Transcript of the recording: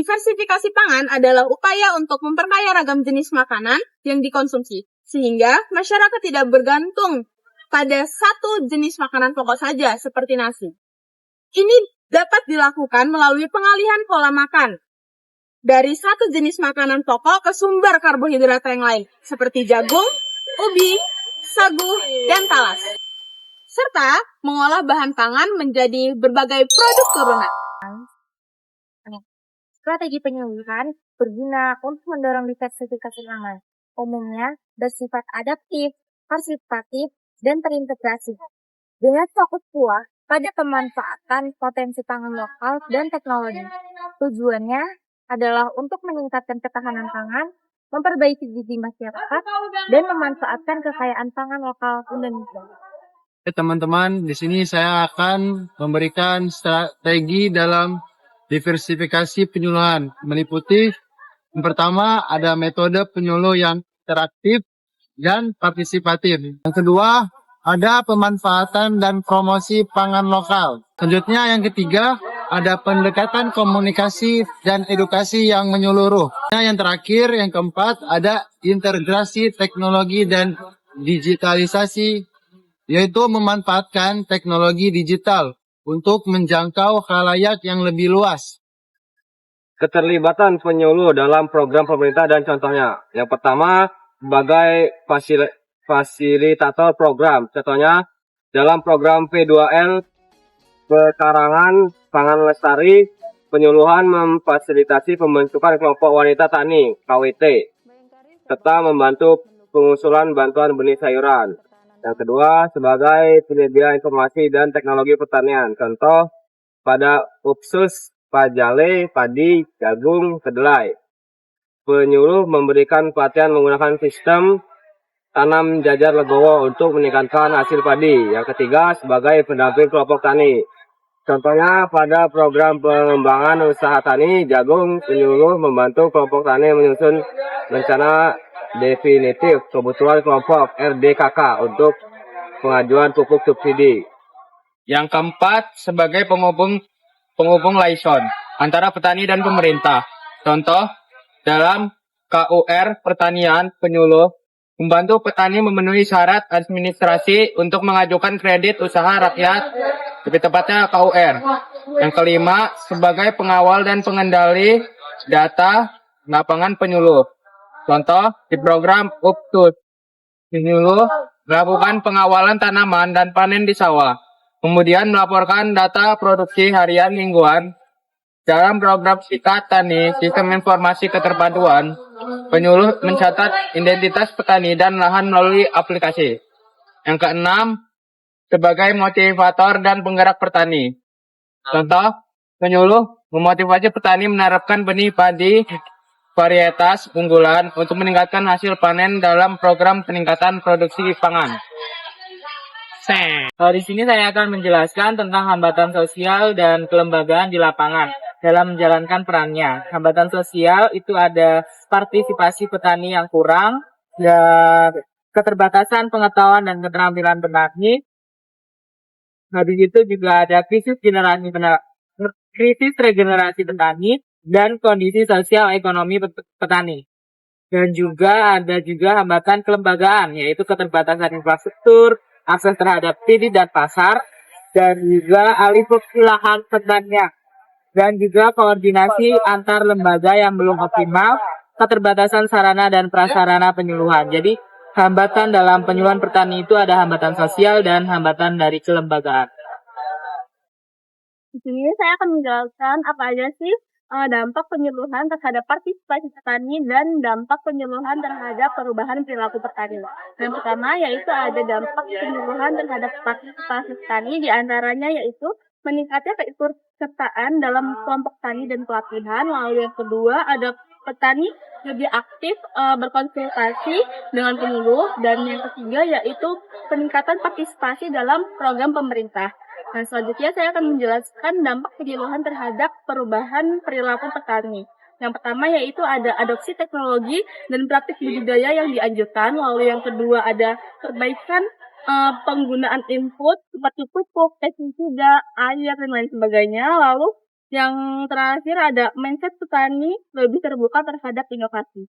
Diversifikasi pangan adalah upaya untuk memperkaya ragam jenis makanan yang dikonsumsi, sehingga masyarakat tidak bergantung pada satu jenis makanan pokok saja seperti nasi. Ini dapat dilakukan melalui pengalihan pola makan dari satu jenis makanan pokok ke sumber karbohidrat yang lain, seperti jagung, ubi, sagu, dan talas. Serta mengolah bahan pangan menjadi berbagai produk turunan. Strategi penyuluhan berguna untuk mendorong diversifikasi pangan. Umumnya bersifat adaptif, partisipatif, dan terintegrasi. Dengan fokus kuat pada pemanfaatan potensi pangan lokal dan teknologi. Tujuannya adalah untuk meningkatkan ketahanan pangan, memperbaiki gizi masyarakat, dan memanfaatkan kekayaan pangan lokal Indonesia. Teman-teman, di sini saya akan memberikan strategi dalam diversifikasi penyuluhan. Meliputi yang pertama ada metode penyuluh yang interaktif dan partisipatif. Yang kedua ada pemanfaatan dan promosi pangan lokal. Selanjutnya yang ketiga ada pendekatan komunikasi dan edukasi yang menyeluruh. Yang terakhir, yang keempat, ada integrasi teknologi dan digitalisasi, yaitu memanfaatkan teknologi digital untuk menjangkau khalayak yang lebih luas. Keterlibatan penyuluh dalam program pemerintah dan contohnya. Yang pertama, sebagai fasilitator program. Contohnya, dalam program P2L Pekarangan Pangan Lestari, penyuluhan memfasilitasi pembentukan kelompok wanita tani (KWT), serta membantu pengusulan bantuan benih sayuran. Yang kedua, sebagai penyedia informasi dan teknologi pertanian. Contoh, pada Upsus Pajale, padi, jagung, kedelai. Penyuluh memberikan pelatihan menggunakan sistem tanam jajar legowo untuk meningkatkan hasil padi. Yang ketiga, sebagai pendamping kelompok tani. Contohnya pada program pengembangan usaha tani jagung, penyuluh membantu kelompok tani menyusun rencana definitif kebutuhan kelompok RDKK untuk pengajuan pupuk subsidi. Yang keempat, sebagai penghubung liaison antara petani dan pemerintah. Contoh, dalam KUR Pertanian, penyuluh membantu petani memenuhi syarat administrasi untuk mengajukan kredit usaha rakyat, lebih tepatnya KUR. Yang kelima, sebagai pengawal dan pengendali data lapangan penyuluh. Contoh, di program UPTUS, penyuluh melakukan pengawalan tanaman dan panen di sawah, kemudian melaporkan data produksi harian mingguan. Dalam program Sikat Tani, Sistem Informasi Keterpaduan, penyuluh mencatat identitas petani dan lahan melalui aplikasi. Yang keenam, sebagai motivator dan penggerak petani. Contoh, penyuluh memotivasi petani menerapkan benih padi varietas unggulan untuk meningkatkan hasil panen dalam program peningkatan produksi pangan. Di sini saya akan menjelaskan tentang hambatan sosial dan kelembagaan di lapangan dalam menjalankan perannya. Hambatan sosial itu ada partisipasi petani yang kurang, dan keterbatasan pengetahuan dan keterampilan petani. Habis itu juga ada krisis regenerasi petani dan kondisi sosial ekonomi petani. Dan juga ada hambatan kelembagaan, yaitu keterbatasan infrastruktur, akses terhadap kredit dan pasar, dan juga alih fungsi lahan pertanian. Dan juga koordinasi antar lembaga yang belum optimal, keterbatasan sarana dan prasarana penyuluhan. Jadi, hambatan dalam penyuluhan petani itu ada hambatan sosial dan hambatan dari kelembagaan. Di sini saya akan menjelaskan apa aja sih dampak penyuluhan terhadap partisipasi petani dan dampak penyuluhan terhadap perubahan perilaku petani. Yang pertama yaitu ada dampak penyuluhan terhadap partisipasi petani, diantaranya yaitu meningkatnya keikutsertaan dalam kelompok tani dan pelatihan. Lalu yang kedua ada petani lebih aktif berkonsultasi dengan penyuluh, dan yang ketiga yaitu peningkatan partisipasi dalam program pemerintah. Nah, selanjutnya saya akan menjelaskan dampak penyuluhan terhadap perubahan perilaku petani. Yang pertama yaitu ada adopsi teknologi dan praktik budidaya yang dianjurkan. Lalu yang kedua ada perbaikan penggunaan input seperti pupuk, pestisida, air, dan lain sebagainya. Lalu Yang terakhir ada mindset petani lebih terbuka terhadap inovasi.